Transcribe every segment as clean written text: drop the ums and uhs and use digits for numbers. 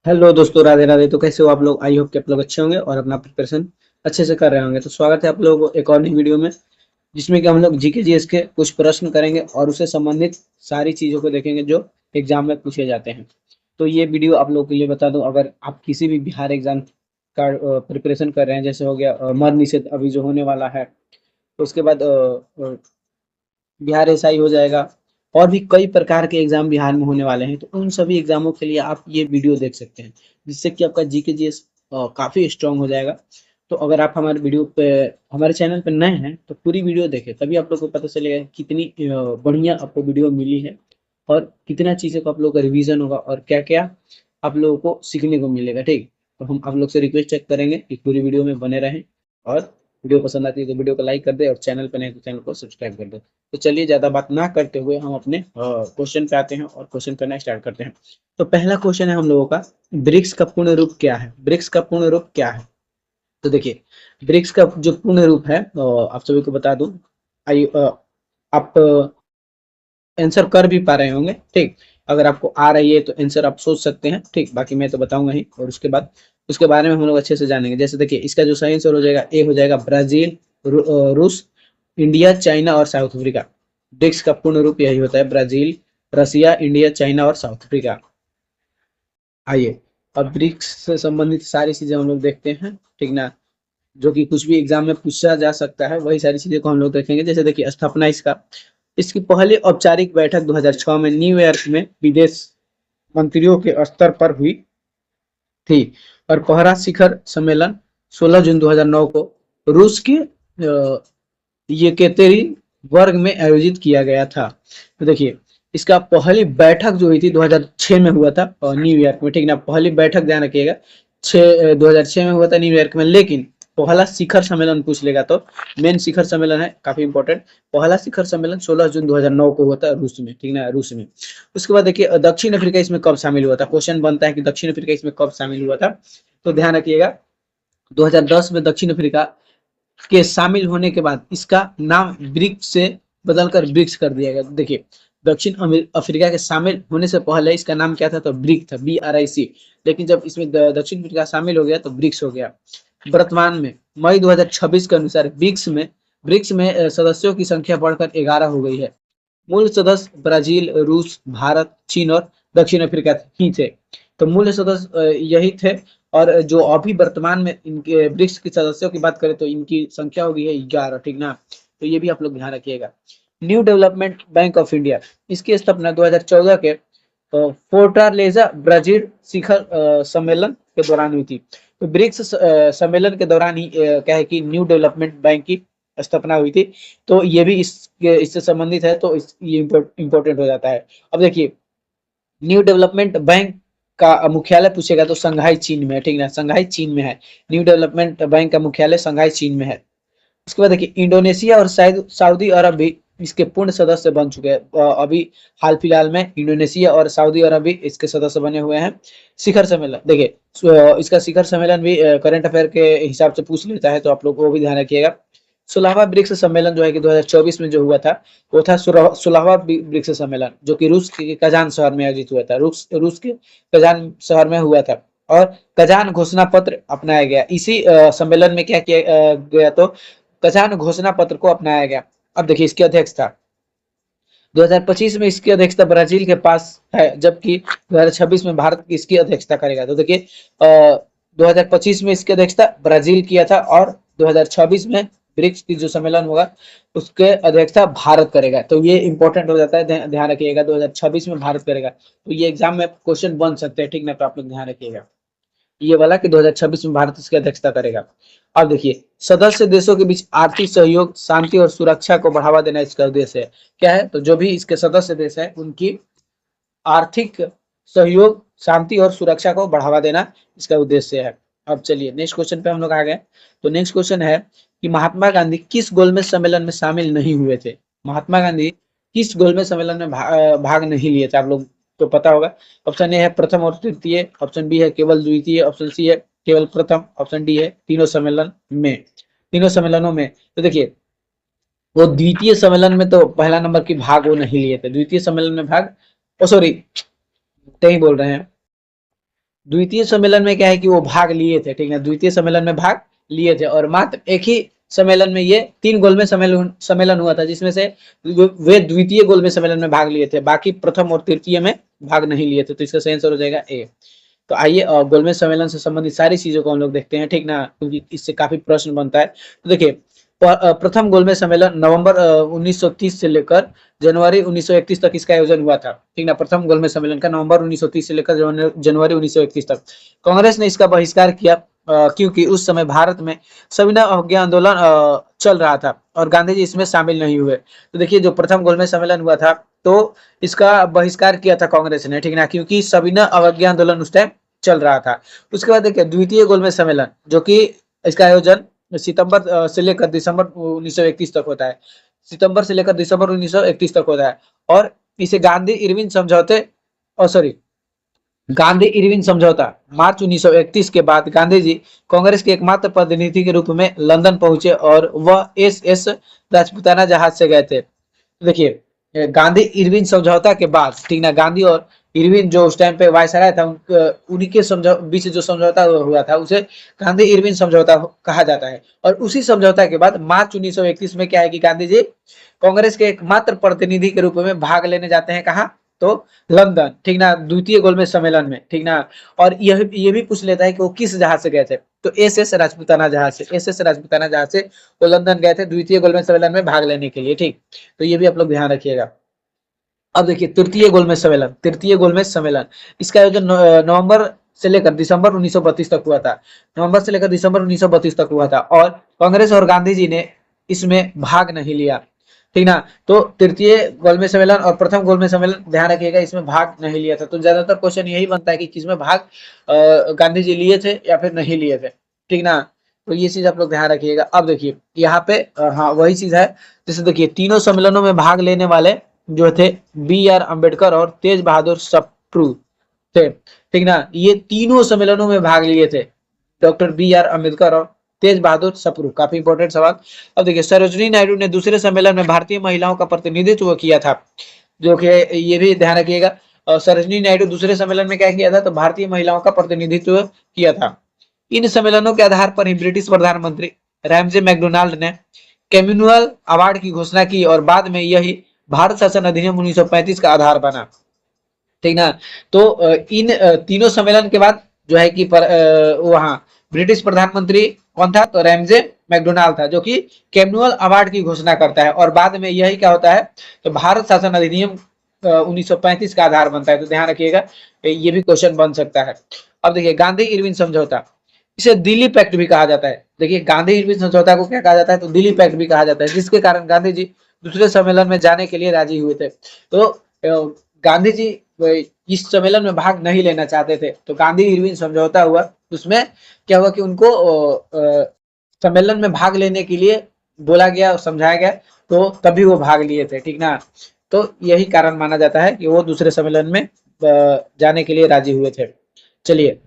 Hello दोस्तों, राधे राधे। तो कैसे हो आप लोग? आई होप कि आप लोग अच्छे होंगे और अपना प्रिपरेशन अच्छे से कर रहे होंगे। तो स्वागत है आप लोगों को एक और नई वीडियो में, जिसमें कि हम लोग जीके जीएस के कुछ प्रश्न करेंगे और उससे संबंधित सारी चीज़ों को देखेंगे जो एग्जाम में पूछे जाते हैं। तो ये वीडियो आप लोगों के लिए बता दूं, अगर आप किसी भी बिहार एग्जाम का प्रिपरेशन कर रहे हैं, जैसे हो गया मद्य निषेध अभी जो होने वाला है, तो उसके बाद बिहार एसआई हो जाएगा, और भी कई प्रकार के एग्जाम बिहार में होने वाले हैं। तो उन सभी एग्जामों के लिए आप ये वीडियो देख सकते हैं, जिससे कि आपका जीके जीएस काफी स्ट्रांग हो जाएगा। तो अगर आप हमारे वीडियो पे, हमारे चैनल पे नए हैं, तो पूरी वीडियो देखें, तभी आप लोग को पता चलेगा कि कितनी बढ़िया आपको वीडियो मिली है और कितना चीज़ों का आप लोग का रिवीजन होगा और क्या क्या आप लोगों को सीखने को मिलेगा। ठीक, तो हम आप लोग से रिक्वेस्ट चेक करेंगे कि पूरी वीडियो में बने रहें, और वीडियो पसंद आती है तो वीडियो को लाइक कर दे, और चैनल पर नए तो चैनल को सब्सक्राइब कर दे। तो चलिए ज़्यादा बात ना करते हुए हम अपने क्वेश्चन पे आते हैं और क्वेश्चन करना स्टार्ट करते हैं। तो पहला क्वेश्चन है हम लोगों का, ब्रिक्स का पूर्ण रूप क्या है? ब्रिक्स का पूर्ण रूप क्या है? तो देखिए, ब्रिक्स का जो पूर्ण रूप है, आप सभी को बता दूं। आइए, आप आंसर कर भी पा रहे होंगे। ठीक, अगर आपको आ रही है तो आंसर आप सोच सकते हैं। ठीक, बाकी मैं तो बताऊंगा ही, और उसके बाद उसके बारे में हम लोग अच्छे से जानेंगे। जैसे देखिए, इसका जो सही आंसर हो जाएगा, ए हो जाएगा ब्राजील, रूस, इंडिया, चाइना और साउथ अफ्रीका। ब्रिक्स का पूर्ण रूप यही होता है, ब्राजील, रसिया, इंडिया, चाइना और साउथ अफ्रीका। आइए, अब ब्रिक्स से संबंधित सारी चीजें हम लोग देखते हैं, ठीक ना, जो कि कुछ भी एग्जाम में पूछा जा सकता है, वही सारी चीजें को हम लोग देखेंगे। जैसे देखिए, स्थापना इसका, इसकी पहली औपचारिक बैठक 2006 में न्यूयॉर्क में विदेश मंत्रियों के स्तर पर हुई थी, और पहला शिखर सम्मेलन 16 जून 2009 को रूस के येकेतेरिनबर्ग में आयोजित किया गया था। तो देखिए, इसका पहली बैठक जो हुई थी 2006 में हुआ था न्यूयॉर्क में। ठीक ना, पहली बैठक ध्यान रखिएगा, 2006 में हुआ था न्यूयॉर्क में। लेकिन पहला शिखर सम्मेलन पूछ लेगा तो मेन शिखर सम्मेलन है, काफी इंपॉर्टेंट। पहला शिखर सम्मेलन 16 जून 2009 को हुआ था रूस में। ठीक ना, रूस में। उसके बाद देखिए, दक्षिण अफ्रीका इसमें कब शामिल हुआ था? क्वेश्चन बनता है कि दक्षिण अफ्रीका इसमें कब शामिल हुआ था। तो ध्यान रखिएगा, 2010 में दक्षिण अफ्रीका के शामिल होने के बाद इसका नाम ब्रिक्स से बदलकर ब्रिक्स कर दिया गया। देखिए, दक्षिण अफ्रीका के शामिल होने से पहले इसका नाम क्या था? तो ब्रिक था, BRIC। लेकिन जब इसमें दक्षिण अफ्रीका शामिल हो गया तो ब्रिक्स हो गया। वर्तमान में मई 2026 के अनुसार ब्रिक्स में सदस्यों की संख्या बढ़कर 11 हो गई है। मूल सदस्य ब्राजील, रूस, भारत, चीन और दक्षिण अफ्रीका ही थे। तो मूल सदस्य यही थे। और जो अभी वर्तमान में इनके ब्रिक्स के सदस्यों की बात करें तो इनकी संख्या हो गई है 11। ठीक ना, तो ये भी आप लोग ध्यान रखिएगा। New development bank of India, इसकी स्थापना 2014 के फोर्टालेजा ब्राजील शिखर सम्मेलन के दौरान हुई थी। तो ब्रिक्स सम्मेलन के दौरान ही क्या है कि न्यू डेवलपमेंट बैंक की स्थापना हुई थी। तो ये भी इससे संबंधित है, तो ये इम्पोर्टेंट हो जाता है। अब देखिए, न्यू डेवलपमेंट बैंक का मुख्यालय पूछेगा तो संघाई चीन में है। ठीक ना, संघाई चीन में है। न्यू डेवलपमेंट बैंक का मुख्यालय संघाई चीन में है। उसके बाद देखिए, इंडोनेशिया और शायद सऊदी अरब भी इसके पूर्ण सदस्य बन चुके हैं। अभी हाल फिलहाल में इंडोनेशिया और सऊदी अरब भी इसके सदस्य बने हुए हैं। शिखर सम्मेलन देखिए, इसका शिखर सम्मेलन भी करंट अफेयर के हिसाब से पूछ लेता है, तो आप लोग वो भी ध्यान रखिएगा। 16वां ब्रिक्स सम्मेलन जो है कि 2024 में जो हुआ था, वो था 16वां ब्रिक्स सम्मेलन, जो कि रूस के कजान शहर में आयोजित हुआ था। रूस के कजान शहर में हुआ था, और कजान घोषणा पत्र अपनाया गया। इसी सम्मेलन में क्या किया गया? तो कजान घोषणा पत्र को अपनाया गया। अब देखिए, इसकी अध्यक्षता 2025 में इसकी अध्यक्षता ब्राजील के पास है, जबकि 2026 में भारत इसकी अध्यक्षता करेगा। तो देखिए, 2025 में इसकी अध्यक्षता ब्राजील किया था, और 2026 में ब्रिक्स की जो सम्मेलन होगा उसके अध्यक्षता भारत करेगा। तो ये इंपॉर्टेंट हो जाता है, ध्यान रखिएगा, 2026 में भारत करेगा। तो ये एग्जाम में क्वेश्चन बन सकते हैं। ठीक ना, तो आप लोग ध्यान रखिएगा ये वाला कि 2026 में भारत इसकी अध्यक्षता करेगा। अब देखिए, सदस्य देशों के बीच आर्थिक सहयोग, शांति और सुरक्षा को बढ़ावा देना इसका उद्देश्य है। क्या है? तो जो भी इसके सदस्य देश है उनकी आर्थिक सहयोग, शांति और सुरक्षा को बढ़ावा देना इसका उद्देश्य है। अब चलिए नेक्स्ट क्वेश्चन पे हम लोग आ गए। तो नेक्स्ट क्वेश्चन है कि महात्मा गांधी किस गोलमेज सम्मेलन में शामिल नहीं हुए थे? महात्मा गांधी किस गोलमेज सम्मेलन में भाग नहीं लिए थे? आप लोग तो पता होगा। ऑप्शन ए है प्रथम और तृतीय, ऑप्शन बी है केवल द्वितीय, ऑप्शन सी है केवल प्रथम, ऑप्शन डी है तीनों सम्मेलनों में। तो देखिए, वो द्वितीय सम्मेलन में तो पहला नंबर की भाग वो नहीं लिए थे। द्वितीय सम्मेलन में भाग, ओ सॉरी, नहीं बोल रहे हैं, द्वितीय सम्मेलन में क्या है कि वो भाग लिए थे, ठीक है, द्वितीय सम्मेलन में भाग लिए थे और मात्र एक ही सम्मेलन में ये 3 गोलमेज सम्मेलन सम्मेलन हुआ था, जिसमें से वे द्वितीय गोलमेज सम्मेलन में भाग लिए थे, बाकी प्रथम और तृतीय में भाग नहीं लिए थे। तो इसका सही आंसर हो जाएगा ए। तो आइए गोलमेज सम्मेलन से संबंधित सारी चीजों को हम लोग देखते हैं, ठीक ना, क्योंकि इससे काफी प्रश्न बनता है। तो देखिए प्रथम गोलमेज सम्मेलन नवंबर 1930 से लेकर जनवरी 1931 तक इसका आयोजन हुआ था, ठीक ना। प्रथम गोलमेज सम्मेलन का नवंबर 1930 से लेकर जनवरी 1931 तक। कांग्रेस ने इसका बहिष्कार किया क्योंकि उस समय भारत में सविनय अवज्ञा आंदोलन चल रहा था और गांधी जी इसमें शामिल नहीं हुए। तो देखिए जो प्रथम गोलमेज सम्मेलन हुआ था तो इसका बहिष्कार किया था कांग्रेस ने, ठीक ना, क्योंकि सविनय अवज्ञा आंदोलन उस टाइम चल रहा था। उसके बाद देखिए द्वितीय गोलमेज सम्मेलन, जो कि इसका आयोजन सितंबर से लेकर दिसंबर 1931 तक होता है, सितंबर से लेकर दिसंबर 1931 तक होता है और इसे गांधी इरविन समझौते गांधी इरविन समझौता मार्च 1931 के बाद गांधी जी कांग्रेस के एकमात्र प्रतिनिधि के रूप में लंदन पहुंचे और वह एस राजपूताना जहाज से गए थे। देखिए गांधी इरविन समझौता के बाद, ठीक ना, गांधी और इरविन जो उस टाइम पे वायसराय था उन्हीं के बीच जो समझौता हुआ था उसे गांधी इरविन समझौता कहा जाता है। और उसी समझौता के बाद मार्च 1931 में क्या है कि गांधी जी कांग्रेस के एकमात्र प्रतिनिधि के रूप में भाग लेने जाते हैं, कहा तो लंदन, ठीक ना, द्वितीय गोलमेज सम्मेलन में, ठीक ना। और यह भी पूछ लेता है कि वो किस जहाज से गए थे, तो एस राजपूताना जहाज से, एस राजपूताना जहाज से वो लंदन गए थे द्वितीय गोलमेज सम्मेलन में भाग लेने के लिए, ठीक। तो ये भी आप लोग ध्यान रखिएगा। अब देखिए तृतीय गोलमेज सम्मेलन, तृतीय गोलमेज सम्मेलन इसका आयोजन नवंबर से लेकर दिसंबर 1932 तक हुआ था, नवंबर से लेकर दिसंबर 1932 तक हुआ था और कांग्रेस और गांधी जी ने इसमें भाग नहीं लिया, ठीक ना। तो तृतीय गोलमेज सम्मेलन और प्रथम गोलमेज सम्मेलन ध्यान रखिएगा, इसमें भाग नहीं लिया था। तो ज्यादातर क्वेश्चन यही बनता है कि किसमें भाग गांधी जी लिए थे या फिर नहीं लिए थे, ठीक ना। तो ये चीज आप लोग ध्यान रखिएगा। अब देखिए यहाँ पे हाँ वही चीज है, जैसे देखिए तीनों सम्मेलनों में भाग लेने वाले जो थे B.R. अम्बेडकर और तेज बहादुर सप्रू थे, ठीक ना। ये तीनों सम्मेलनों में भाग लिए थे, डॉक्टर B.R. अम्बेडकर और तेज बहादुर सप्रू। काफी इंपॉर्टेंट सवाल। अब देखिए सरोजिनी नायडू ने दूसरे सम्मेलन में भारतीय महिलाओं का प्रतिनिधित्व किया था, जो कि ये भी ध्यान रखिएगा। सरोजिनी नायडू दूसरे सम्मेलन में क्या किया था, तो भारतीय महिलाओं का प्रतिनिधित्व किया था। इन सम्मेलनों के आधार पर ही ब्रिटिश प्रधानमंत्री रैमजे मैकडोनाल्ड ने कम्युनल अवार्ड की घोषणा की और बाद में यही भारत शासन अधिनियम 1935 का आधार बना, ठीक ना। तो इन तीनों सम्मेलन के बाद जो है कि वहां ब्रिटिश प्रधानमंत्री कौन था, तो रैमजे मैकडोनाल्ड था, जो कि कैमुअल अवार्ड की घोषणा करता है और बाद में यही क्या होता है, तो भारत शासन अधिनियम 1935 का आधार बनता है। तो ध्यान रखिएगा ये भी क्वेश्चन बन सकता है। अब देखिए गांधी इरविन समझौता, इसे दिल्ली पैक्ट भी कहा जाता है। देखिए गांधी इरविन समझौता को क्या कहा जाता है, तो दिल्ली पैक्ट भी कहा जाता है, जिसके कारण गांधी जी दूसरे सम्मेलन में जाने के लिए राजी हुए थे। तो गांधी जी इस सम्मेलन में भाग नहीं लेना चाहते थे, तो गांधी इरविन समझौता हुआ, उसमें क्या हुआ कि उनको सम्मेलन में भाग लेने के लिए बोला गया और समझाया गया, तो तभी वो भाग लिए थे, ठीक ना। तो यही कारण माना जाता है कि वो दूसरे सम्मेलन में जाने के लिए राजी हुए थे। चलिए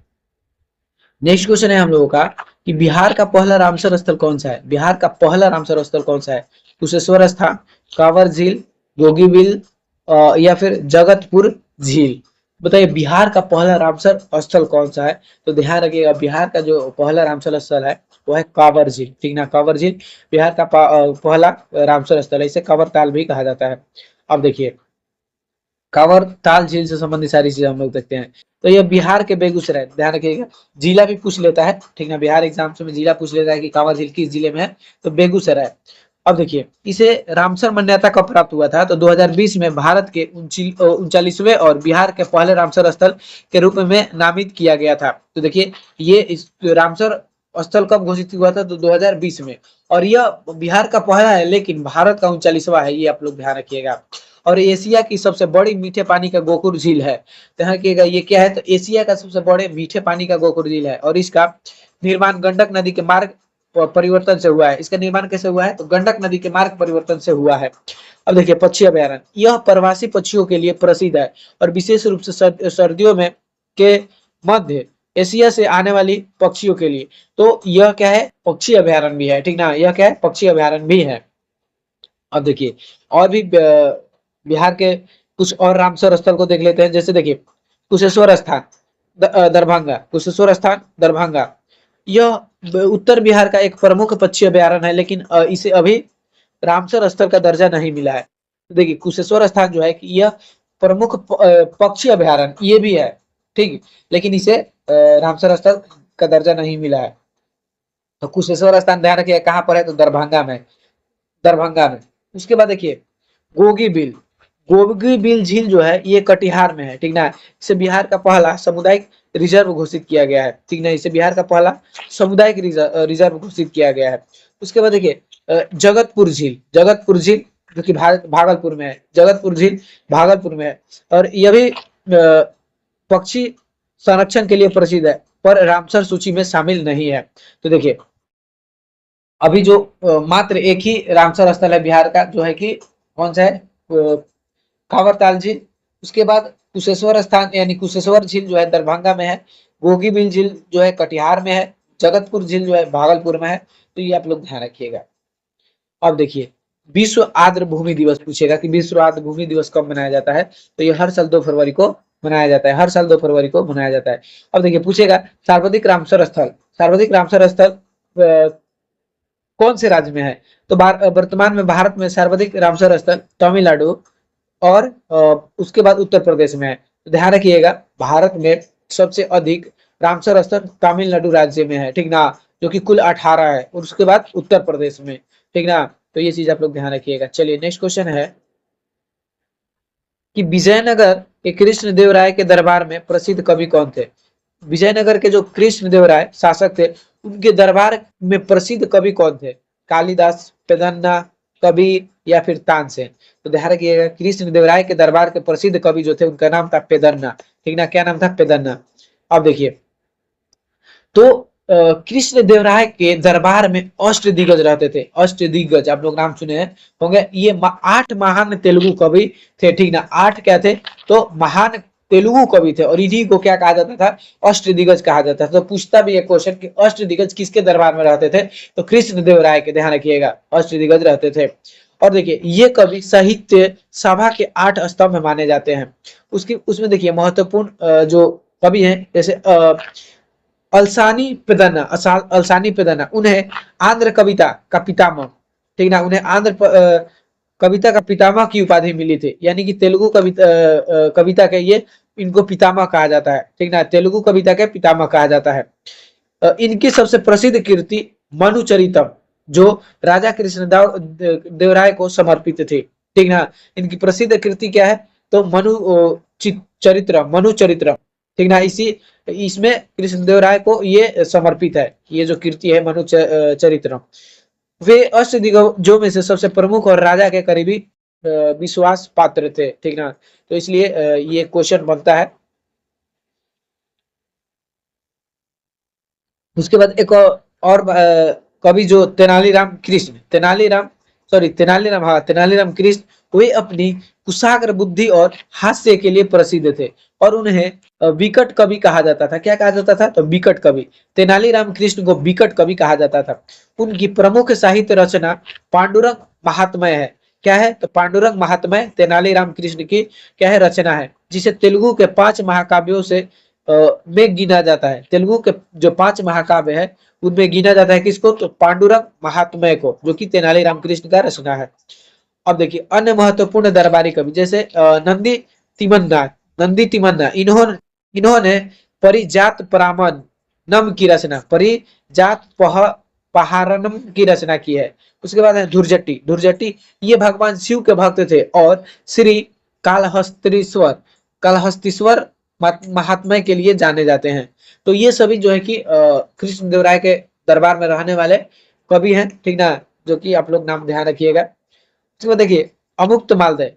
नेक्स्ट क्वेश्चन है हम लोगों का कि बिहार का पहला रामसर स्थल कौन सा है, बिहार का पहला रामसर स्थल कौन सा है। कुशेश्वर स्थान, कांवर झील, जोगीबिल या फिर जगतपुर झील। बताइए बिहार का पहला रामसर स्थल कौन सा है। तो ध्यान रखिएगा बिहार का जो पहला रामसर स्थल है वो है कांवर झील, ठीक ना। कांवर झील बिहार का पहला रामसर स्थल है, इसे कांवर ताल भी कहा जाता है। अब देखिए कांवर ताल झील से संबंधित सारी चीजें हम लोग देखते हैं। तो ये बिहार के बेगूसराय, ध्यान रखिएगा जिला भी पूछ लेता है, ठीक ना, बिहार एग्जाम में जिला पूछ लेता है कि कांवर झील किस जिले में है, तो बेगूसराय। अब देखिए इसे रामसर मान्यता कब प्राप्त हुआ था, तो 2020 में भारत के 39वें और बिहार के पहले रामसर स्थल के रूप में नामित किया गया था। तो देखिए ये इस रामसर स्थल कब घोषित हुआ था, तो 2020 में, और यह बिहार का पहला है लेकिन भारत का 39वां है, ये आप लोग ध्यान रखिएगा। और एशिया की सबसे बड़ी मीठे पानी का गोकुर झील है, ध्यान रखिएगा ये क्या है, तो एशिया का सबसे बड़े मीठे पानी का गोकुर झील है और इसका निर्माण गंडक नदी के मार्ग परिवर्तन से हुआ है। इसका निर्माण कैसे हुआ है, तो गंडक नदी के मार्ग परिवर्तन से हुआ है। अब देखिए पक्षी अभ्यारण्य, यह प्रवासी पक्षियों के लिए प्रसिद्ध है और विशेष रूप से सर्दियों में के मध्य एशिया से आने वाली पक्षियों के लिए, तो यह क्या है, पक्षी अभ्यारण्य भी है, ठीक ना, यह क्या है, पक्षी अभ्यारण्य भी है। अब देखिए और भी बिहार के कुछ और रामसर स्थल को देख लेते हैं, जैसे देखिए कुशेश्वर स्थान, दरभंगा, कुशेश्वर स्थान दरभंगा। यह उत्तर बिहार का एक प्रमुख पक्षी अभयारण्य है, लेकिन इसे अभी रामसर स्थल का दर्जा नहीं मिला है। तो देखिए कुशेश्वर स्थान जो है कि यह प्रमुख पक्षी अभयारण्य ये भी है, ठीक, लेकिन इसे रामसर स्थल का दर्जा नहीं मिला है। तो कुशेश्वर स्थान ध्यान रखिए कहाँ पर है, तो दरभंगा में, दरभंगा में। उसके बाद देखिए गोगी बिल, गोगी बिल झील जो है ये कटिहार में है, ठीक ना। इसे बिहार का पहला सामुदायिक रिजर्व घोषित किया गया है, ठीक ना। इसे बिहार का पहला सामुदायिक रिजर्व घोषित किया गया है। उसके बाद देखिए जगतपुर झील, जगतपुर झील जो कि भागलपुर में है, जगतपुर झील भागलपुर में है, और यह भी पक्षी संरक्षण के लिए प्रसिद्ध है, पर रामसर सूची में शामिल नहीं है। तो देखिए अभी जो मात्र एक ही रामसर स्थल है बिहार का, जो है कि कौन सा है, कांवरताल झील। उसके बाद कुशेश्वर स्थान यानी कुशेश्वर झील जो है दरभंगा में है, गोगी बिल झील जो है कटिहार में है, जगतपुर झील जो है भागलपुर में है। तो ये आप लोग ध्यान रखिएगा। अब देखिए विश्व आर्द्र भूमि दिवस पूछेगा कि विश्व आर्द्र भूमि दिवस कब मनाया जाता है, तो ये हर साल 2 फरवरी को मनाया जाता है, हर साल 2 फरवरी को मनाया जाता है। अब देखिए पूछेगा सर्वाधिक रामसर स्थल, सर्वाधिक रामसर स्थल कौन से राज्य में है, तो वर्तमान में भारत में सर्वाधिक रामसर स्थल तमिलनाडु और उसके बाद उत्तर प्रदेश में है। तो ध्यान रखिएगा भारत में सबसे अधिक रामसर स्थल तमिलनाडु राज्य में है, ठीक ना, जो कि कुल 18 है, और उसके बाद उत्तर प्रदेश में, ठीक ना। तो ये चीज आप लोग ध्यान रखिएगा। चलिए नेक्स्ट क्वेश्चन है कि विजयनगर के कृष्ण देव राय के दरबार में प्रसिद्ध कवि कौन थे। विजयनगर के जो कृष्ण देव राय शासक थे उनके दरबार में प्रसिद्ध कवि कौन थे, कालिदास, पेदन्ना, कबीर या फिर तानसेन। तो ध्यान रखिएगा कृष्ण देव राय के दरबार के प्रसिद्ध कवि जो थे उनका नाम था पेदन्ना, ठीक ना, क्या नाम था, पेदन्ना। अब देखिए तो कृष्ण देव राय के दरबार में अष्टदिग्गज रहते थे, अष्टदिग्गज आप लोग नाम सुने हैं होंगे, ये 8 महान तेलुगु कवि थे, ठीक ना, 8 क्या थे, तो महान तेलुगु कवि थे, और इन्हीं को क्या कहा जाता था, अष्टदिग्गज कहा जाता था। तो पूछता भी एक क्वेश्चन कि अष्टदिग्गज किसके दरबार में रहते थे, तो कृष्ण देव राय के, ध्यान रखिएगा अष्टदिग्गज रहते थे। और देखिए ये कवि साहित्य सभा के 8 स्तंभ माने जाते हैं। उसमें देखिए महत्वपूर्ण जो कवि हैं जैसे अलसानी पेदन्ना, अलसानी पेदन्ना, उन्हें आंध्र कविता का पितामह, ठीक ना, उन्हें कविता का पितामह की उपाधि मिली थी, यानी कि तेलुगु कविता के ये इनको पितामह कहा जाता है, ठीक ना, तेलुगु कविता के पितामह कहा जाता है। इनकी सबसे प्रसिद्ध कृति मनुचरितम जो राजा कृष्ण देवराय को समर्पित थी, ठीक ना। इनकी प्रसिद्ध कृति क्या है, तो चरित्र, मनुचरित्र, ठीक ना, इसमें कृष्णदेव राय को ये समर्पित है, ये जो कृति है मनु चरित्र। वे अष्टदिग्गजों में से सबसे प्रमुख और राजा के करीबी विश्वास पात्र थे, ठीक ना। तो इसलिए ये क्वेश्चन बनता है। उसके बाद एक और कवि जो तेनालीराम कृष्ण, तेनालीराम, हाँ तेनालीराम कृष्ण, वे अपनी कुशाग्र बुद्धि और हास्य के लिए प्रसिद्ध थे, और उन्हें विकट कवि कहा जाता था। क्या कहा जाता था, तो विकट कवि। तेनालीराम कृष्ण को विकट कवि कहा जाता था। उनकी प्रमुख साहित्य रचना पांडुरंग महात्म्य है। क्या है, तो पांडुरंग महात्म्य तेनालीराम कृष्ण की क्या है, रचना है, जिसे तेलुगु के 5 महाकाव्यों से में गिना जाता है। तेलुगु के जो 5 महाकाव्य है उनमें गिना जाता है किसको, तो पांडुरंग महात्म्य को, जो कि तेनालीराम कृष्ण का रचना है। अब देखिए अन्य महत्वपूर्ण दरबारी कवि जैसे नंदी तिमन्ना, इन्होंने परिजात परामनम की रचना, परिजात पहारनम की रचना की है। उसके बाद है धुरजट्टी, ये भगवान शिव के भक्त थे और श्री कालहस्तीश्वर महात्म्य के लिए जाने जाते हैं। तो ये सभी जो है कि कृष्ण देव राय के दरबार में रहने वाले कवि हैं, ठीक ना, जो कि आप लोग नाम ध्यान रखिएगा। इसमें देखिए अमुक्त मालदय,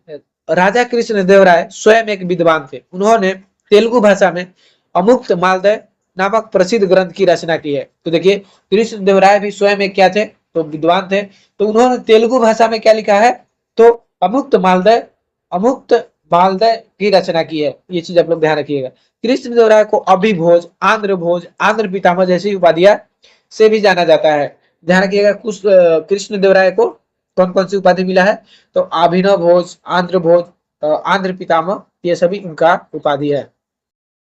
राजा कृष्ण देव राय स्वयं एक विद्वान थे। उन्होंने तेलुगु भाषा में अमुक्त मालदय नामक प्रसिद्ध ग्रंथ की रचना की है। तो देखिए कृष्ण देव राय भी स्वयं एक क्या थे, तो विद्वान थे। तो उन्होंने तेलुगु भाषा में क्या लिखा है, तो अमुक्त मालदय की रचना की है। ये चीज आप लोग ध्यान रखिएगा। कृष्ण देव राय को अभिभोज, भोज, आंध्र पितामह जैसी उपाधियां से भी जाना जाता है। ध्यान रखिएगा कुछ कृष्ण देव राय को कौन कौन सी उपाधि मिला है, तो अभिनव भोज, आंध्र पितामह, ये सभी उनका उपाधि है।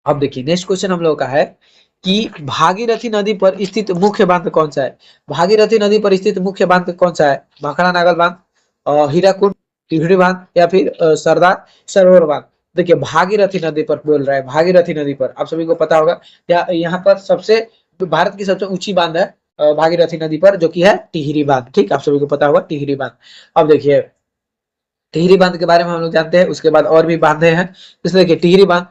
अब देखिए नेक्स्ट क्वेश्चन हम लोग का है कि भागीरथी नदी पर स्थित मुख्य बांध कौन सा है। भागीरथी नदी पर स्थित मुख्य बांध कौन सा है। भाखड़ा नागल बांध, हीराकुंड, तिगड़ी बांध या फिर सरदार सरोवर बांध। देखिए भागीरथी नदी पर बोल रहा है, भागीरथी नदी पर आप सभी को पता होगा यहाँ पर सबसे भारत की सबसे ऊंची बांध है भागीरथी नदी पर, जो कि है टिहरी बांध। ठीक, आप सभी को पता होगा टिहरी बांध। अब देखिए टिहरी बांध के बारे में हम लोग जानते हैं, उसके बाद और भी बांधे हैं। इसलिए देखिए टिहरी बांध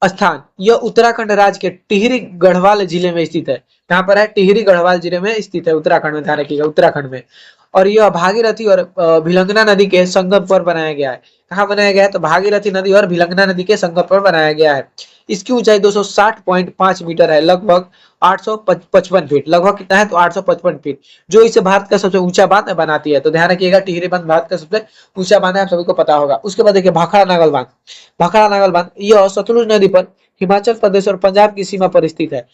स्थान यह उत्तराखंड राज्य के टिहरी गढ़वाल जिले में स्थित है। यहाँ पर है टिहरी गढ़वाल जिले में स्थित है, उत्तराखंड में, ध्यान रखिएगा उत्तराखंड में। और यह भागीरथी और भिलंगना नदी के संगम पर बनाया गया है। कहाँ बनाया गया है, तो भागीरथी नदी और भिलंगना नदी के संगम पर बनाया गया है। इसकी ऊंचाई 260.5 मीटर है, लगभग 855 फीट। लगभग कितना है, तो 855 फीट, जो इसे भारत का सबसे ऊंचा बांध बनाती है। तो ध्यान रखिएगा टिहरी बांध भारत का सबसे ऊंचा बांध है, आप सभी को पता होगा। उसके बाद देखिए भाखड़ा नागल बांध। भाखड़ा नागल बांध यह सतलुज नदी पर हिमाचल प्रदेश और पंजाब की सीमा पर स्थित है।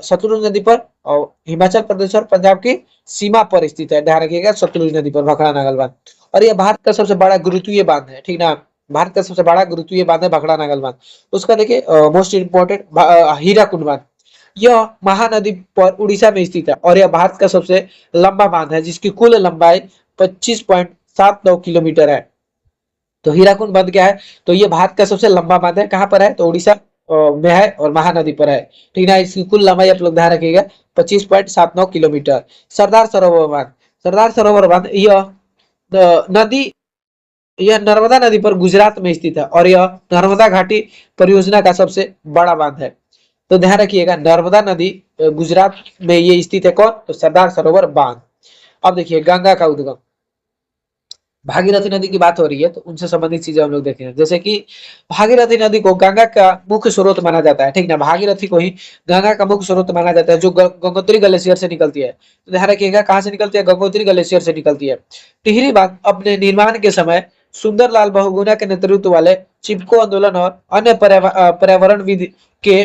सतलुज नदी पर और हिमाचल प्रदेश और पंजाब की सीमा पर स्थित है, ध्यान रखिएगा सतलुज नदी पर भाखड़ा नागल बांध। और यह भारत का सबसे बड़ा गुरुत्वीय बांध है, ठीक ना। भारत का सबसे बड़ा गुरुत्वीय बांध है भाखड़ा नागल बांध। उसका देखिए मोस्ट इंपोर्टेंट हीराकुंड बांध। यह महानदी पर उड़ीसा में स्थित है और यह भारत का सबसे लंबा बांध है, जिसकी कुल लंबाई 25.79 किलोमीटर है। तो हीराकुंड बांध क्या है, तो ये भारत का सबसे लंबा बांध है। कहाँ पर है, तो उड़ीसा में है और महानदी पर है, ठीक है। इसकी कुल लंबाई आप लोग ध्यान रखिएगा 25.79 किलोमीटर। सरदार सरोवर बांध। सरदार सरोवर बांध नदी यह नर्मदा नदी पर गुजरात में स्थित है और यह नर्मदा घाटी परियोजना का सबसे बड़ा बांध है। तो ध्यान रखिएगा नर्मदा नदी गुजरात में ये स्थित है। कौन, तो सरदार सरोवर बांध। अब देखिए गंगा का उद्गम। भागीरथी नदी की बात हो रही है तो उनसे संबंधित चीजें हम लोग देखें, जैसे कि भागीरथी नदी को गंगा का मुख्य स्रोत माना जाता है, ठीक ना। भागीरथी को ही गंगा का मुख्य स्रोत माना जाता है, जो गंगोत्री ग्लेशियर से निकलती है। तो ध्यान रखिएगा कहाँ से निकलती है, गंगोत्री ग्लेशियर से निकलती है। टिहरी बांध अपने निर्माण के समय सुंदरलाल बहुगुणा के नेतृत्व वाले चिपको आंदोलन और अन्य पर्यावरण विधि के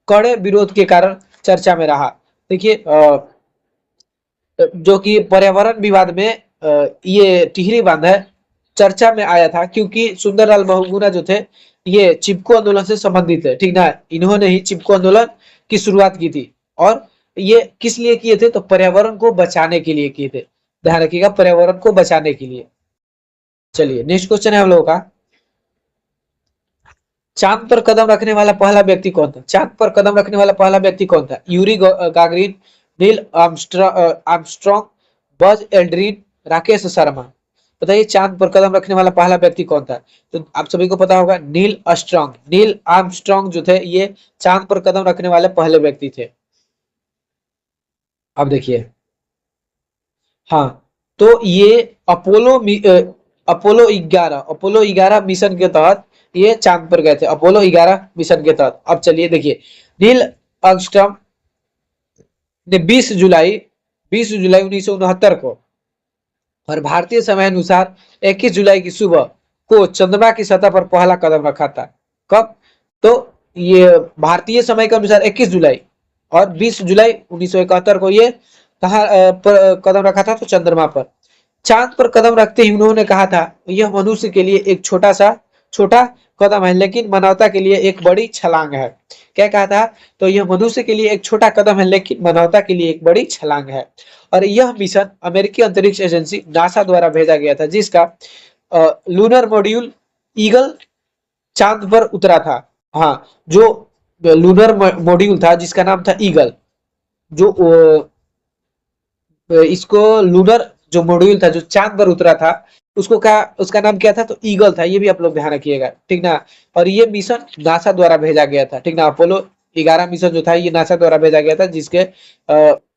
कड़े विरोध के कारण चर्चा में रहा। देखिए जो कि पर्यावरण विवाद में ये टिहरी बांध है चर्चा में आया था, क्योंकि सुंदरलाल बहुगुणा जो थे ये चिपको आंदोलन से संबंधित है, ठीक ना। इन्होंने ही चिपको आंदोलन की शुरुआत की थी और ये किस लिए किए थे, तो पर्यावरण को बचाने के लिए किए थे। ध्यान रखिएगा पर्यावरण को बचाने के लिए। चलिए नेक्स्ट क्वेश्चन है हम लोगों का, चांद पर कदम रखने वाला पहला व्यक्ति कौन था। चांद पर कदम रखने वाला पहला व्यक्ति कौन था, Yuri Gagarin, Neil Armstrong, Buzz Aldrin, Rakesh Sharma. बताइए चांद पर कदम रखने वाला पहला व्यक्ति कौन था। तो आप सभी को पता होगा नील आर्मस्ट्रॉन्ग। नील आर्मस्ट्रॉन्ग जो थे ये चांद पर कदम रखने वाले पहले व्यक्ति थे। अब देखिए हाँ, तो ये अपोलो 11 मिशन के तहत ये चांद पर गए थे, अपोलो 11 मिशन के तहत। अब चलिए देखिए नील आर्मस्ट्रॉन्ग ने 20 जुलाई 1969 को और भारतीय समय अनुसार 21 जुलाई की सुबह को चंद्रमा की सतह पर पहला कदम रखा था। कब, तो ये भारतीय समय के अनुसार 21 जुलाई और 20 जुलाई 1971 को ये कहा कदम रखा था, तो चंद्रमा पर। चांद पर कदम रखते ही उन्होंने कहा था यह मनुष्य के लिए एक छोटा कदम है, लेकिन मानवता के लिए एक बड़ी छलांग है। क्या कहा था, तो यह मनुष्य के लिए एक छोटा कदम है, लेकिन मानवता के लिए एक बड़ी छलांग है। और यह मिशन अमेरिकी अंतरिक्ष एजेंसी नासा द्वारा भेजा गया था, जिसका लूनर मॉड्यूल ईगल चांद पर उतरा था। हाँ, जो लूनर मॉड्यूल था जिसका नाम था ईगल, जो इसको लूनर जो मॉड्यूल था जो चांद पर उतरा था उसको क्या, उसका नाम क्या था, तो ईगल था। ये भी आप लोग ध्यान रखिएगा, ठीक ना। और ये मिशन नासा द्वारा भेजा गया था, ठीक ना। अपोलो 11 मिशन जो था ये नासा द्वारा भेजा गया था, जिसके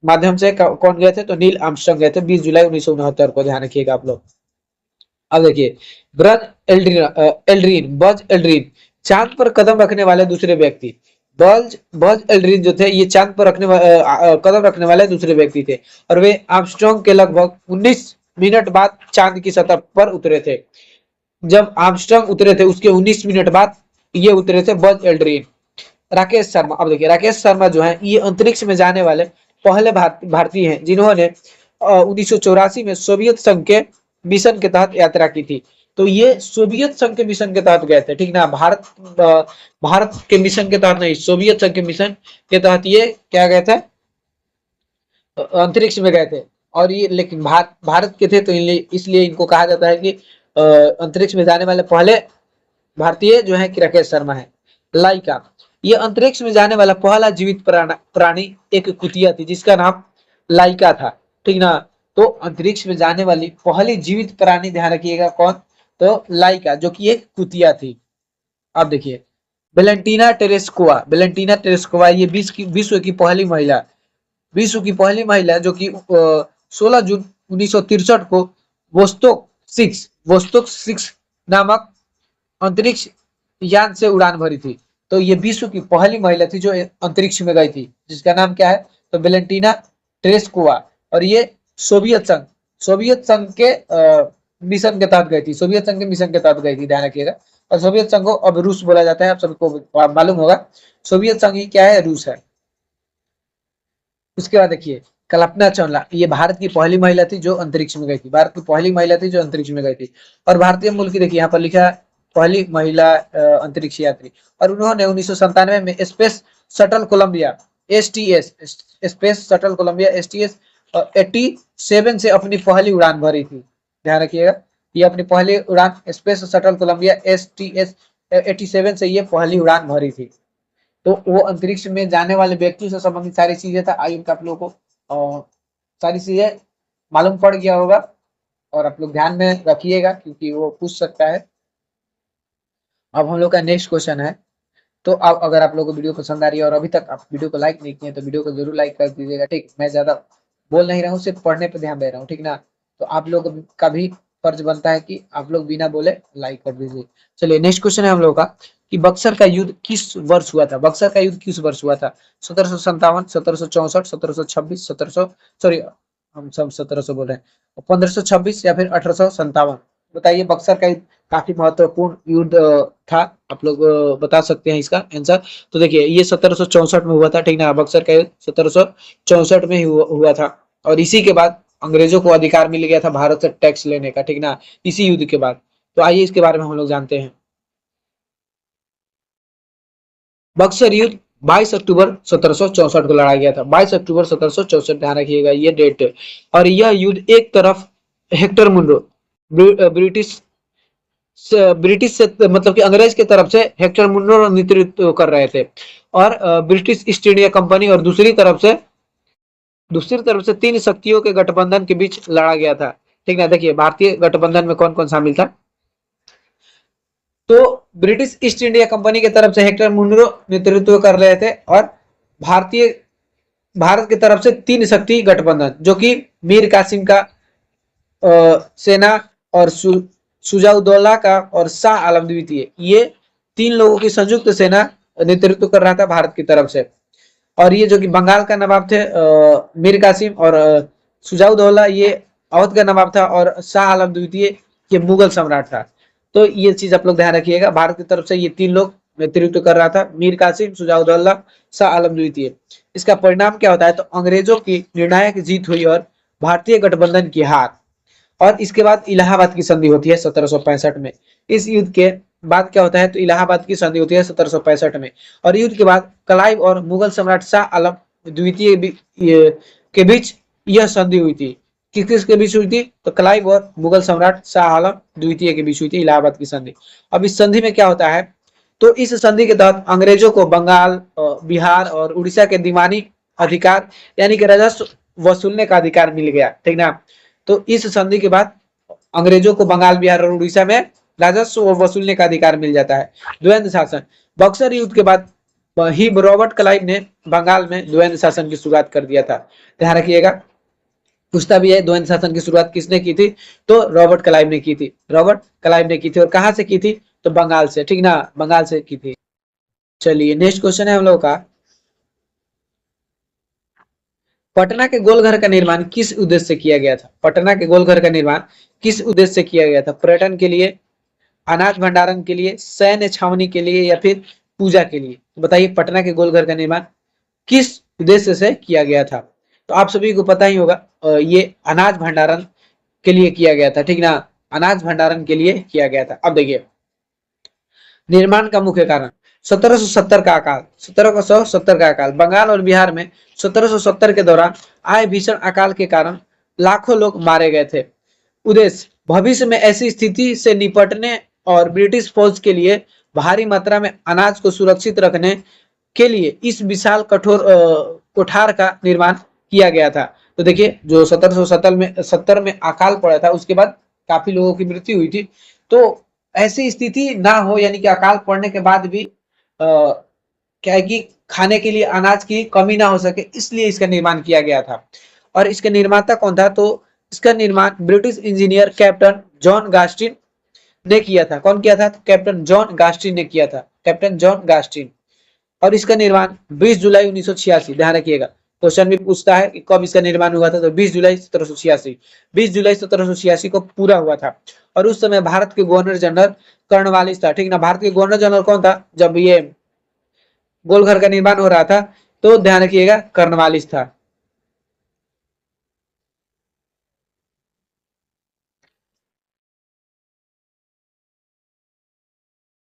माध्यम से कौन गए थे, तो नील आर्मस्ट्रांग गए थे 20 जुलाई 1969 को। ध्यान रखिएगा आप लोग। अब देखिए बज एल्ड्रिन चांद पर कदम रखने वाले दूसरे व्यक्ति। बज एल्ड्रिन जो थे ये चांद पर कदम रखने वाले दूसरे व्यक्ति थे और वे आर्मस्ट्रांग के लगभग 19 मिनट बाद चांद की सतह पर उतरे थे। जब आर्मस्ट्रांग उतरे थे उसके 19 मिनट बाद ये उतरे थे बज एल्ड्रिन। राकेश शर्मा, अब देखिए राकेश शर्मा जो है ये अंतरिक्ष में जाने वाले पहले भारतीय हैं जिन्होंने 1984 में सोवियत संघ के मिशन के तहत यात्रा की थी। तो ये सोवियत संघ के मिशन के तहत गए थे, ठीक ना। भारत के मिशन के तहत नहीं, सोवियत संघ के मिशन के तहत ये क्या गए थे, अंतरिक्ष में गए थे। और ये लेकिन भारत के थे, तो इसलिए इनको कहा जाता है कि अंतरिक्ष में जाने वाले पहले भारतीय जो है कि राकेश शर्मा है। लाइका, ये अंतरिक्ष में जाने वाला पहला जीवित प्राणी एक कुतिया थी जिसका नाम लाइका था, ठीक ना। तो अंतरिक्ष में जाने वाली पहली जीवित प्राणी, ध्यान रखिएगा कौन, तो लाइका, जो कि एक कुतिया थी। अब देखिए वेलेंटीना टेरेस्कोवा ये विश्व की पहली महिला, जो कि 16 जून 1963 को वोस्तोक 6 नामक अंतरिक्ष यान से उड़ान भरी थी। तो ये विश्व की पहली महिला थी जो अंतरिक्ष में गई थी, जिसका नाम क्या है, तो वेलेंटीना टेरेस्कोवा। और ये सोवियत संघ के मिशन के तहत गई थी, ध्यान रखिएगा। और सोवियत संघ को अब रूस बोला जाता है, आप सबको मालूम होगा। सोवियत संघ ही क्या है, रूस है। उसके बाद देखिए कल्पना चावला, ये भारत की पहली महिला थी जो अंतरिक्ष में गई थी, और भारतीय मूल की, देखिए यहाँ पर लिखा है पहली महिला अंतरिक्ष यात्री। और उन्होंने 1997 में स्पेस शटल कोलंबिया STS 87 से अपनी पहली उड़ान भरी थी, ध्यान रखिएगा। ये अपनी पहली उड़ान स्पेस शटल कोलंबिया STS 87 से ये पहली उड़ान भरी थी। तो वो अंतरिक्ष में जाने वाले व्यक्ति से संबंधित सारी चीजें था। आई आप लोगों को सारी चीजें मालूम पड़ गया होगा, और आप लोग ध्यान में रखिएगा क्योंकि वो पूछ सकता है। अब हम लोग का नेक्स्ट क्वेश्चन है। तो अब अगर आप लोगों को वीडियो पसंद आ रही है और अभी तक आप वीडियो को लाइक नहीं किए तो वीडियो को जरूर लाइक कर दीजिएगा, ठीक। मैं ज्यादा बोल नहीं रहा हूँ, सिर्फ पढ़ने पे ध्यान दे रहा हूँ, ठीक ना। तो आप लोग का भी फर्ज बनता है कि आप लोग बिना बोले लाइक कर दीजिए। चलिए नेक्स्ट क्वेश्चन है हम लोग का कि बक्सर का युद्ध किस वर्ष हुआ था। 1757, 1764, 1726, 1700 बोल रहे हैं, 1526 या फिर 1857। बताइए बक्सर का युद्ध काफी महत्वपूर्ण युद्ध था, आप लोग बता सकते हैं इसका आंसर। तो देखिए ये 1764 में हुआ था, ठीक ना। बक्सर का युद्ध 1764 में हुआ था। और इसी के बाद अंग्रेजों को अधिकार मिल गया था भारत से टैक्स लेने का, ठीक ना, इसी युद्ध के बाद। तो आइए इसके बारे में हम लोग जानते हैं। बक्सर युद्ध 22 अक्टूबर 1764 को लड़ा गया था, 22 अक्टूबर 1764, ध्यान रखिएगा ये डेट। और यह युद्ध एक तरफ हेक्टर मुनरो ब्रिटिश से मतलब कि अंग्रेज की तरफ से हेक्टर मुनरो नेतृत्व कर रहे थे, और ब्रिटिश ईस्ट इंडिया कंपनी, और दूसरी तरफ से 3 शक्तियों के गठबंधन के बीच लड़ा गया था, ठीक है। देखिए भारतीय गठबंधन में कौन कौन शामिल था। तो ब्रिटिश ईस्ट इंडिया कंपनी की तरफ से हेक्टर मुनरो नेतृत्व कर रहे थे, और भारत की तरफ से 3 शक्ति गठबंधन, जो कि मीर कासिम का सेना, और सुजाउद्दौला का, और शाह आलम द्वितीय, ये 3 लोगों की संयुक्त सेना नेतृत्व कर रहा था भारत की तरफ से। और ये जो कि बंगाल का नवाब थे मीर कासिम, और सुजाउद्दौला ये अवध का नवाब था, और शाह आलम द्वितीय ये मुगल सम्राट था। तो ये चीज आप लोग ध्यान रखिएगा, भारत की तरफ से ये 3 लोग नेतृत्व कर रहा था, मीर कासिम, सुजाउद्दौला, शाह आलम द्वितीय। इसका परिणाम क्या होता है, तो अंग्रेजों की निर्णायक जीत हुई और भारतीय गठबंधन की हार। और इसके बाद इलाहाबाद की संधि होती है 1765 में। इस युद्ध के बाद क्या होता है, तो इलाहाबाद की संधि होती है 1765 में। और युद्ध के बाद क्लाइव और मुगल सम्राट शाह आलम द्वितीय के बीच यह संधि हुई थी। किसके बीच हुई थी, तो क्लाइव और मुगल सम्राट शाह आलम द्वितीय के बीच हुई थी इलाहाबाद की संधि। अब इस संधि में क्या होता है, तो इस संधि के तहत अंग्रेजों को बंगाल, बिहार और उड़ीसा के दीवानी अधिकार यानी कि राजस्व वसूलने का अधिकार मिल गया, ठीक ना। तो इस संधि के बाद अंग्रेजों को बंगाल, बिहार और उड़ीसा में राजस्व वसूलने का अधिकार मिल जाता है। द्वंद्व शासन, बक्सर युद्ध के बाद ही रॉबर्ट क्लाइव ने बंगाल में द्वंद्व शासन की शुरुआत कर दिया था, ध्यान रखिएगा। पूछता भी है द्वंद्व शासन की शुरुआत किसने की थी, तो रॉबर्ट क्लाइव ने की थी, और कहां से की थी, तो बंगाल से, ठीक ना, बंगाल से की थी। चलिए नेक्स्ट क्वेश्चन है हम लोग का, पटना के गोलघर का निर्माण किस उद्देश्य से किया गया था। पटना के गोलघर का निर्माण किस उद्देश्य से किया गया था, पर्यटन के लिए, अनाज भंडारण के लिए, सैन्य छावनी के लिए, या फिर पूजा के लिए। तो बताइए पटना के गोलघर का निर्माण किस उद्देश्य से किया गया था। तो आप सभी को पता ही होगा ये अनाज भंडारण के लिए किया गया था, ठीक ना। अनाज भंडारण के लिए किया गया था। अब देखिए निर्माण का मुख्य कारण 1770 का अकाल, 1770 का अकाल, बंगाल और बिहार में 1770 के दौरान आए भीषण अकाल के कारण लाखों लोग मारे गए थे। उद्देश्य भविष्य में ऐसी स्थिति से निपटने और ब्रिटिश फौज के लिए भारी मात्रा में अनाज को सुरक्षित रखने के लिए इस विशाल कठोर कोठार का निर्माण किया गया था। तो देखिए जो 1770 में अकाल पड़ा था उसके बाद काफी लोगों की मृत्यु हुई थी, तो ऐसी स्थिति ना हो, यानी कि अकाल पड़ने के बाद भी क्या है कि खाने के लिए अनाज की कमी ना हो सके, इसलिए इसका निर्माण किया गया था। और इसके निर्माता कौन था, तो इसका निर्माण ब्रिटिश इंजीनियर कैप्टन जॉन गास्टिन ने किया था। कौन किया था, तो कैप्टन जॉन गास्टिन ने किया था, कैप्टन जॉन गास्टिन। और इसका निर्माण 20 जुलाई 1986, ध्यान रखिएगा क्वेश्चन भी पूछता है कि कब इसका निर्माण हुआ था, तो 20 जुलाई 1786, 20 जुलाई 1786 को पूरा हुआ था। और उस समय भारत के गवर्नर जनरल कर्नवालिस था, ठीक ना। भारत के गवर्नर जनरल कौन था जब ये गोलघर का निर्माण हो रहा था, तो ध्यान रखिएगा कर्नवालिस था।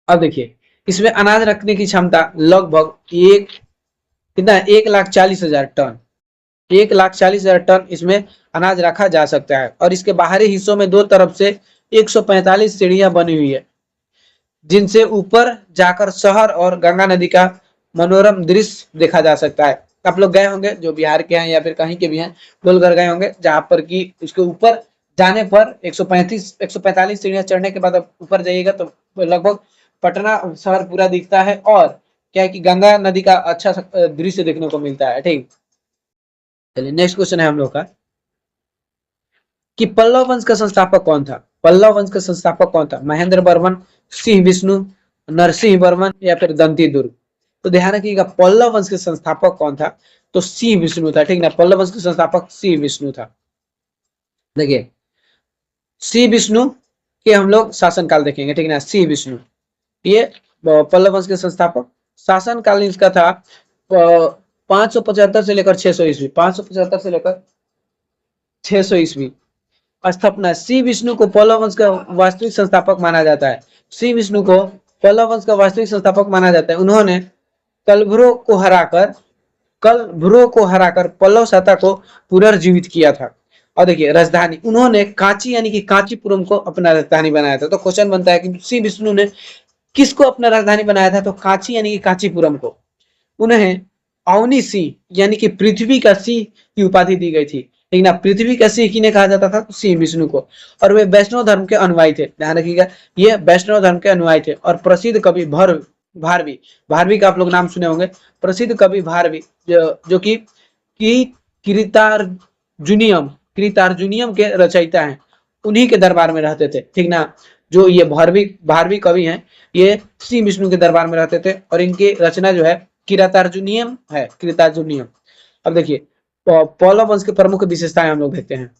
अब देखिए इसमें अनाज रखने की क्षमता लगभग एक कितना 1,40,000 टन, 1,40,000 टन इसमें अनाज रखा जा सकता है। और इसके बाहरी हिस्सों में दो तरफ से 145 सीढ़ियां बनी हुई है, जिनसे ऊपर जाकर शहर और गंगा नदी का मनोरम दृश्य देखा जा सकता है। आप लोग गए होंगे जो बिहार के हैं या फिर कहीं के भी हैं, गोलघर गए होंगे, जहां पर कि उसके ऊपर जाने पर 145 सीढ़ियां चढ़ने के बाद आप ऊपर जाइएगा तो लगभग पटना शहर पूरा दिखता है, और क्या है कि गंगा नदी का अच्छा दृश्य देखने को मिलता है। ठीक, चलिए नेक्स्ट क्वेश्चन है हम लोग का कि पल्लव वंश का संस्थापक कौन था। पल्लव वंश का संस्थापक कौन था, महेंद्र वर्मन, सिंह विष्णु, नरसिंह वर्मन या फिर दंती दुर्ग। तो ध्यान रखिएगा पल्लव वंश के संस्थापक कौन था, तो सिंह विष्णु था, ठीक ना। पल्लव वंश के संस्थापक सिंह विष्णु था। देखिए सिंह विष्णु के हम लोग शासनकाल देखेंगे, ठीक ना। सिंह विष्णु ये पल्लव वंश के संस्थापक, शासनकाल इसका था 575 से लेकर 600 ईस्वी, 575 से लेकर 600 ईस्वी। स्थापना सी विष्णु को पल्लव वंश का वास्तविक संस्थापक माना जाता है। सी विष्णु को पल्लव वंश का वास्तविक संस्थापक माना जाता है। उन्होंने कलभ्रो को हराकर कलभ्रो को हराकर पल्लव सत्ता को पुनर्जीवित किया था। और देखिए राजधानी उन्होंने कांची यानी कि कांचीपुरम को अपना राजधानी बनाया था। तो क्वेश्चन बनता है कि सी विष्णु ने किसको अपना राजधानी बनाया था, तो कांची यानी कि कांचीपुरम को। उन्हें अवनी सिंह यानी कि पृथ्वी का सिंह की उपाधि दी गई थी, लेकिन अब पृथ्वी का सिंह किन्हें कहा जाता था, सिंह विष्णु को। और वे वैष्णव धर्म के अनुयायी थे, ध्यान रखिएगा ये वैष्णव धर्म के अनुयायी थे। और प्रसिद्ध कवि भारवी, भारवी का आप लोग नाम सुने होंगे, प्रसिद्ध कवि भारवी जो कि कृतार्जुनियम कृतार्जुनियम के रचयिता हैं, उन्हीं के दरबार में रहते थे, ठीक ना। जो ये भारवी भारवी कवि हैं ये सिंह विष्णु के दरबार में रहते थे, और इनकी रचना जो है किरातार्जुनियम है, किरातार्जुनियम। अब देखिए पल्लव वंश के प्रमुख विशेषताएं हम लोग देखते हैं।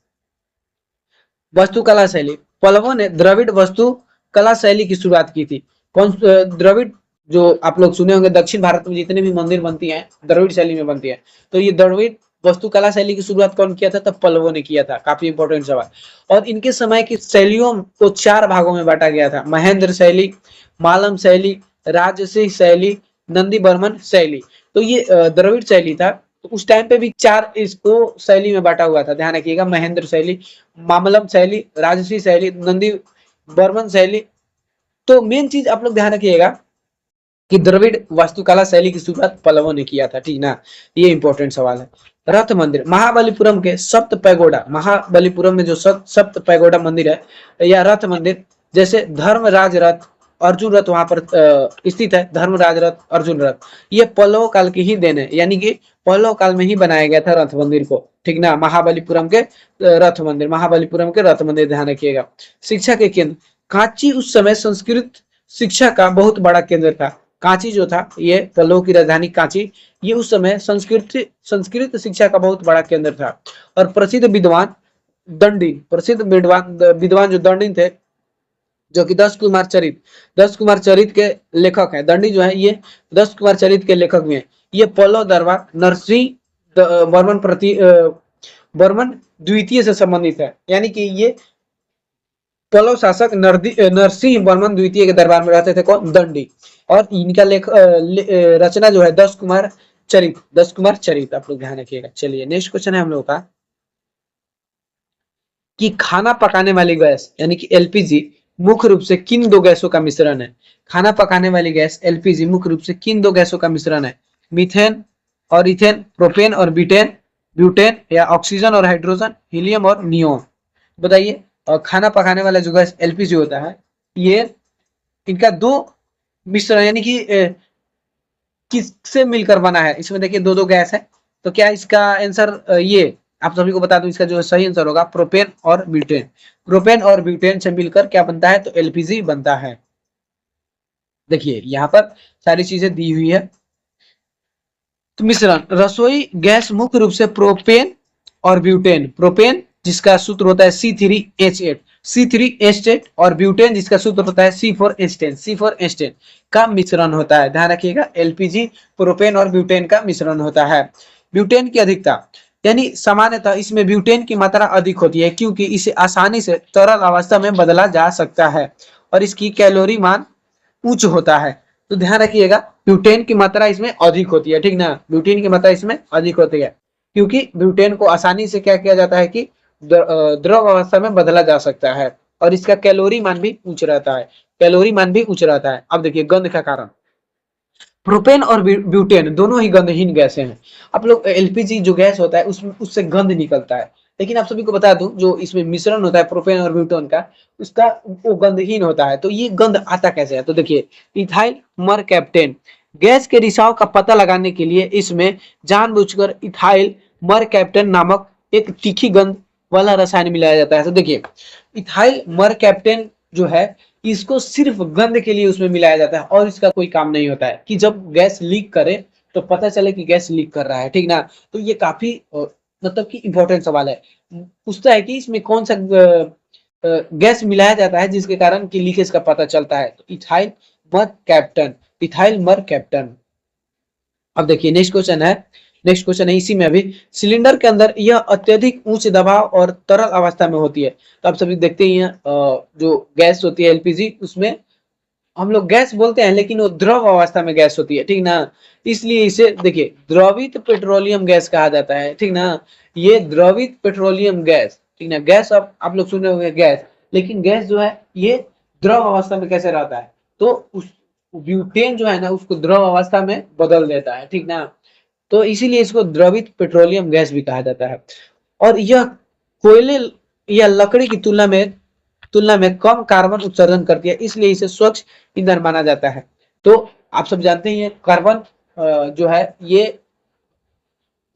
वास्तुकला शैली, पल्लवों ने द्रविड़ वस्तु कला शैली की शुरुआत की थी। कौन द्रविड़, जो आप लोग सुने होंगे दक्षिण भारत में जितने भी मंदिर बनती हैं द्रविड़ शैली में बनती है, तो ये द्रविड़ वस्तुकला शैली की शुरुआत कौन किया था, तब पल्लवों ने किया था। काफी इंपॉर्टेंट सवाल। और इनके समय की शैलियों को 4 भागों में बांटा गया था, महेंद्र शैली, मालम शैली, राजसी शैली, नंदी बर्मन शैली। तो ये द्रविड़ शैली था। तो उस टाइम पे भी 4 इसको शैली में बांटा हुआ था, ध्यान रखिएगा, महेंद्र शैली, मामलम शैली, राजसी शैली, नंदी बर्मन शैली। तो मेन चीज आप लोग ध्यान रखिएगा कि द्रविड़ वास्तुकला शैली की शुरुआत पल्लवों ने किया था, ठीक ना। ये इंपॉर्टेंट सवाल है। रथ मंदिर, महाबलीपुरम के सप्त पैगोडा, महाबलीपुरम में जो सप्त पैगोडा मंदिर है या रथ मंदिर, जैसे धर्मराज रथ, अर्जुन रथ वहां पर स्थित है, धर्मराज रथ, अर्जुन रथ, ये पल्लव काल की ही देन है, यानी कि पल्लव काल में ही बनाया गया था रथ मंदिर को, ठीक ना। महाबलीपुरम के रथ मंदिर, महाबलीपुरम के रथ मंदिर, ध्यान रखिएगा। शिक्षा के केंद्र, कांची उस समय संस्कृत शिक्षा का बहुत बड़ा केंद्र था। कांची जो था ये पल्लव की राजधानी कांची, ये उस समय संस्कृत शिक्षा का बहुत बड़ा केंद्र था। और प्रसिद्ध विद्वान दंडिन, प्रसिद्ध विद्वान जो दंडिन थे, जो कि 10 कुमार चरित के लेखक हैं। दंडी जो है ये 10 कुमार चरित के लेखक भी हैं। ये पल्लव दरबार नरसिंह वर्मन वर्मन द्वितीय से संबंधित है, यानी कि ये पल्लव शासक नरसिंह वर्मन द्वितीय के दरबार में रहते थे कौन? दंडी। और इनका रचना जो है दस कुमार चरित, दस कुमार चरित आप लोग ध्यान रखिएगा। चलिए नेक्स्ट क्वेश्चन है हम लोग का कि खाना पकाने वाली गैस यानी कि एलपीजी मुख्य रूप से किन दो गैसों का मिश्रण है? खाना पकाने वाली गैस एलपीजी मुख्य रूप से किन दो गैसों का मिश्रण है? मीथेन और इथेन, प्रोपेन और ब्यूटेन, ब्यूटेन या ऑक्सीजन और हाइड्रोजन, हीलियम और नियोन। बताइए। और खाना पकाने वाला जो गैस एलपीजी होता है ये इनका दो मिश्रण यानी कि किससे मिलकर बना है? इसमें देखिए दो दो गैस है, तो क्या इसका आंसर ये आप सभी को बता दूं, इसका जो सही आंसर होगा प्रोपेन और ब्यूटेन। प्रोपेन और ब्यूटेन से मिलकर क्या बनता है? तो एलपीजी बनता है। देखिए यहाँ पर सारी चीजें दी हुई है। तो मिश्रण रसोई गैस मुख्य रूप से प्रोपेन और ब्यूटेन, प्रोपेन जिसका सूत्र होता है C3H8, C3H8 और ब्यूटेन जिसका सूत्र होता है C4H10, C4H10 का मिश्रण होता है। ध्यान रखिएगा एलपीजी प्रोपेन और ब्यूटेन का मिश्रण होता है। ब्यूटेन की अधिकता यानी सामान्यतः इसमें ब्यूटेन की मात्रा अधिक होती है क्योंकि इसे आसानी से तरल अवस्था में बदला जा सकता है और इसकी कैलोरी मान उच्च होता है। तो ध्यान रखिएगा ब्यूटेन की मात्रा इसमें अधिक होती है, ठीक ना? ब्यूटेन की मात्रा इसमें अधिक होती है क्योंकि ब्यूटेन को आसानी से क्या किया जाता है कि द्रव अवस्था में बदला जा सकता है और इसका कैलोरी मान भी उच्च रहता है, कैलोरी मान भी उच्च रहता है। अब देखिए गंध का कारण, प्रोपेन और ब्यूटेन दोनों ही गंधहीन गैसें हैं। आप लोग एलपीजी जो गैस होता है उसमें उससे गंध निकलता है, लेकिन आप सभी को बता दूं जो इसमें मिश्रण होता है प्रोपेन और ब्यूटेन का उसका वो गंधहीन होता है। तो ये गंध आता कैसे है? तो देखिए इथाइल मरकैप्टेन गैस के रिसाव का पता लगाने के लिए इसमें जानबूझकर इथाइल मरकैप्टेन नामक एक तीखी गंध वाला रसायन मिलाया जाता है। तो देखिए इथाइल मरकैप्टेन जो है इसको सिर्फ गंध के लिए उसमें मिलाया जाता है और इसका कोई काम नहीं होता है कि जब गैस लीक करे तो पता चले कि गैस लीक कर रहा है, ठीक ना? तो ये काफी मतलब कि इंपॉर्टेंट सवाल है। पूछता है कि इसमें कौन सा गैस मिलाया जाता है जिसके कारण कि लीकेज का पता चलता है? तो इथाइल मर कैप्टन, इथाइल मर कैप्टन। अब देखिए नेक्स्ट क्वेश्चन है इसी में अभी, सिलेंडर के अंदर यह अत्यधिक उच्च दबाव और तरल अवस्था में होती है। तो आप सभी देखते ही हैं जो गैस होती है एलपीजी उसमें हम लोग गैस बोलते हैं लेकिन वो द्रव अवस्था में गैस होती है, ठीक ना? इसलिए इसे देखिए द्रवित पेट्रोलियम गैस कहा जाता है, ठीक ना? ये द्रवित पेट्रोलियम गैस, ठीक ना? गैस आप लोग सुन रहे होंगे गैस, लेकिन गैस जो है ये द्रव अवस्था में कैसे रहता है? तो उस ब्यूटेन जो है ना उसको द्रव अवस्था में बदल देता है, ठीक ना? तो इसीलिए इसको द्रवित पेट्रोलियम गैस भी कहा जाता है। और यह कोयले या लकड़ी की तुलना में कम कार्बन उत्सर्जन करती है, इसलिए इसे स्वच्छ ईंधन माना जाता है। तो आप सब जानते ही हैं कार्बन जो है ये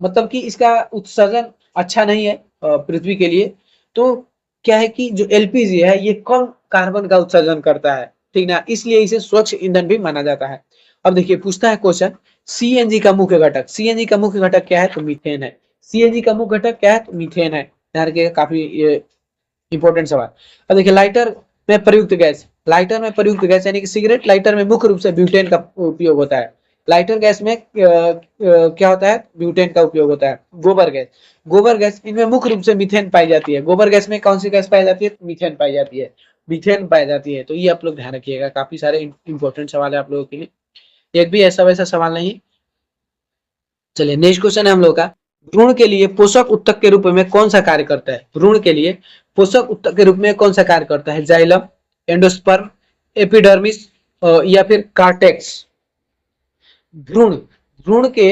मतलब कि इसका उत्सर्जन अच्छा नहीं है पृथ्वी के लिए। तो क्या है कि जो एलपीजी है ये कम कार्बन का उत्सर्जन करता है, ठीक ना? इसलिए इसे स्वच्छ ईंधन भी माना जाता है। अब देखिए पूछता है क्वेश्चन सीएनजी का मुख्य घटक, सीएनजी का मुख्य घटक क्या है? तो मीथेन है। सीएनजी का मुख्य घटक क्या है? तो मीथेन है। ध्यान रखिएगा काफी इंपॉर्टेंट सवाल। अब देखिए लाइटर में प्रयुक्त गैस, लाइटर में प्रयुक्त गैस यानी कि सिगरेट लाइटर में मुख्य रूप से ब्यूटेन का उपयोग होता है। लाइटर गैस में क्या होता है? ब्यूटेन का उपयोग होता है। गोबर गैस इनमें मुख्य रूप से मीथेन पाई जाती है। गोबर गैस में कौन सी गैस पाई जाती है? मीथेन पाई जाती है, मीथेन पाई जाती है। तो ये आप लोग ध्यान रखिएगा, काफी सारे इंपॉर्टेंट सवाल है आप लोगों के लिए, एक भी ऐसा वैसा सवाल नहीं। चलिए नेक्स्ट क्वेश्चन है हम लोग का, भ्रूण के लिए पोषक उत्तक के रूप में कौन सा कार्य करता है? भ्रूण के लिए पोषक उत्तक के रूप में कौन सा कार्य करता है? जाइलम, एंडोस्पर्म, एपिडर्मिस या फिर कार्टेक्स? भ्रूण भ्रूण के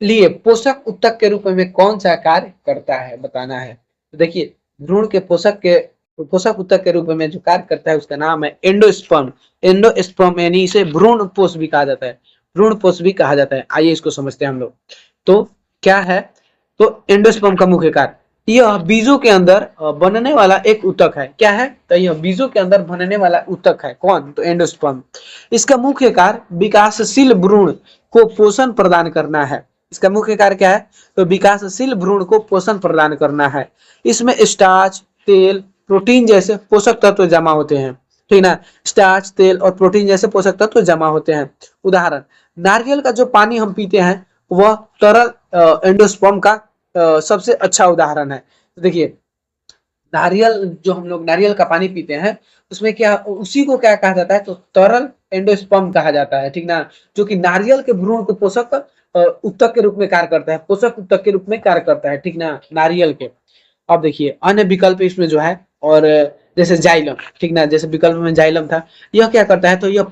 लिए पोषक उत्तक के रूप में कौन सा कार्य करता है बताना है। तो देखिए भ्रूण के पोषक उत्तक के रूप में जो कार्य करता है उसका नाम है एंडोस्पर्म। एंडोस्पर्म यानी इसे भ्रूण पोष भी कहा जाता है, भ्रूण पोष भी कहा जाता है। आइए इसको समझते हैं हम लोग। तो क्या है? तो एंडोस्पर्म का मुख्य कार्य यह बीजों के अंदर बनने वाला एक उत्तक है। क्या है? तो यह बीजों के अंदर बनने वाला उत्तक है। कौन? तो एंडोस्पर्म। इसका मुख्य कार्य विकासशील भ्रूण को पोषण प्रदान करना है। इसका मुख्य कार्य क्या है? तो विकासशील भ्रूण को पोषण प्रदान करना है। इसमें स्टार्च, तेल, प्रोटीन जैसे पोषक तत्व जमा होते हैं, ठीक ना? स्टार्च, तेल और प्रोटीन जैसे पोषक तत्व जमा होते हैं। उदाहरण नारियल का जो पानी हम पीते हैं वह तरल एंडोस्पर्म का सबसे अच्छा उदाहरण है। तो देखिए नारियल जो हम लोग नारियल का पानी पीते हैं उसमें क्या उसी को क्या कहा जाता है तो तरल एंडोस्पर्म कहा जाता है, ठीक ना, जो कि नारियल के भ्रूण को पोषक उत्तक के रूप में कार्य करता है, पोषक उत्तक के रूप में कार्य करता है, ठीक ना, नारियल के। अब देखिए अन्य विकल्प इसमें जो है, और जैसे जाइलम, ठीक ना, जैसे विकल्प में जाइलम था, यह क्या करता है तो यह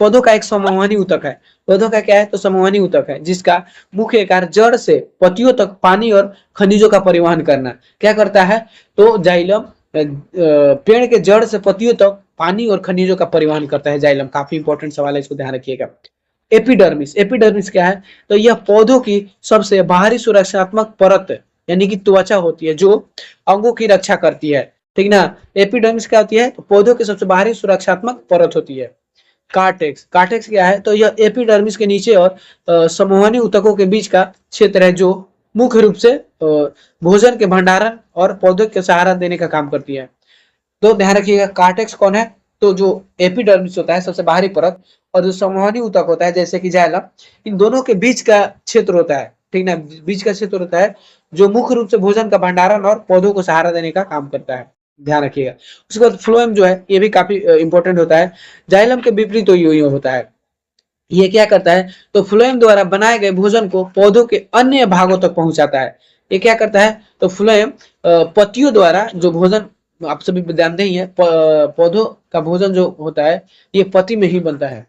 पौधों का एक समूहनी ऊतक है। पौधों का क्या है तो समूहनी ऊतक है, जिसका मुख्य कार्य जड़ से पत्तियों तक पानी और खनिजों का परिवहन करना। क्या करता है तो जाइलम पेड़ के जड़ से पत्तियों तक पानी और खनिजों का परिवहन करता है जाइलम। काफी इंपॉर्टेंट सवाल है, इसको ध्यान रखिएगा। एपिडर्मिस, एपिडर्मिस क्या है तो यह पौधों की सबसे बाहरी सुरक्षात्मक परत यानी कि त्वचा होती है जो अंगों की रक्षा करती है, ठीक ना। एपिडर्मिस क्या होती है तो पौधों की सबसे बाहरी सुरक्षात्मक परत होती है। कार्टेक्स, कार्टेक्स क्या है तो यह एपिडर्मिस के नीचे और संवहनी ऊतकों के बीच का क्षेत्र है जो मुख्य रूप से भोजन के भंडारण और पौधों के सहारा देने का काम करती है। तो ध्यान रखिएगा कार्टेक्स कौन है तो जो एपिडर्मिस होता है सबसे बाहरी परत, और जो संवहनी ऊतक होता है जैसे कि जाइलम, इन दोनों के बीच का क्षेत्र होता है, ठीक ना, बीच का क्षेत्र होता है जो मुख्य रूप से भोजन का भंडारण और पौधों को सहारा देने का काम करता है। ध्यान रखिएगा। उसके बाद फ्लोएम जो है ये भी काफी इंपॉर्टेंट होता है। जाइलम के विपरीत तो यूं होता है। ये क्या करता है तो फ्लोएम द्वारा बनाए गए भोजन को पौधों के अन्य भागों तक पहुंचाता है। ये क्या करता है तो फ्लोएम पत्तियों द्वारा जो भोजन, आप सभी जानते ही है पौधों का भोजन जो होता है ये पत्ती में ही बनता है,